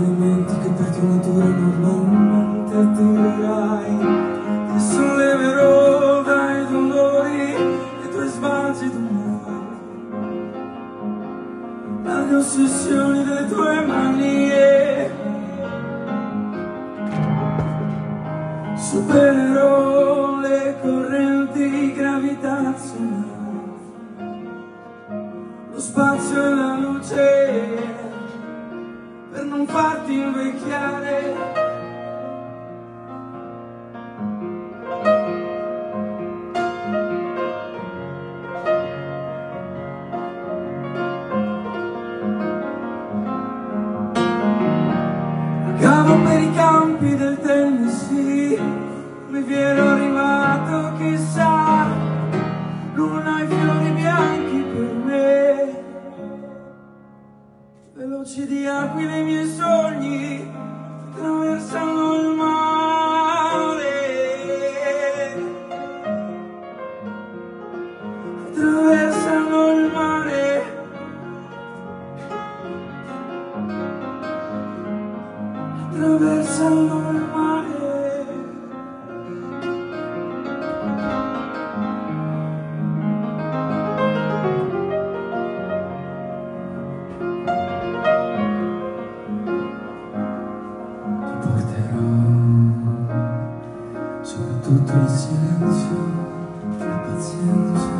elementi che per tua natura normalmente attirerai. Ti solleverò dai dolori e tuoi sbalzi d'umore, dalle ossessioni delle tue manie. Supererò le correnti gravitazionali, lo spazio e la luce, per non farti invecchiare. Cavo per i campi del Tennessee, mi ero arrivato, chissà, non hai fiori bianchi per me. Veloci di aquile i miei sogni attraversano il mare, attraversano il mare. Attraversano il mare. Ti porterò soprattutto il silenzio, la pazienza.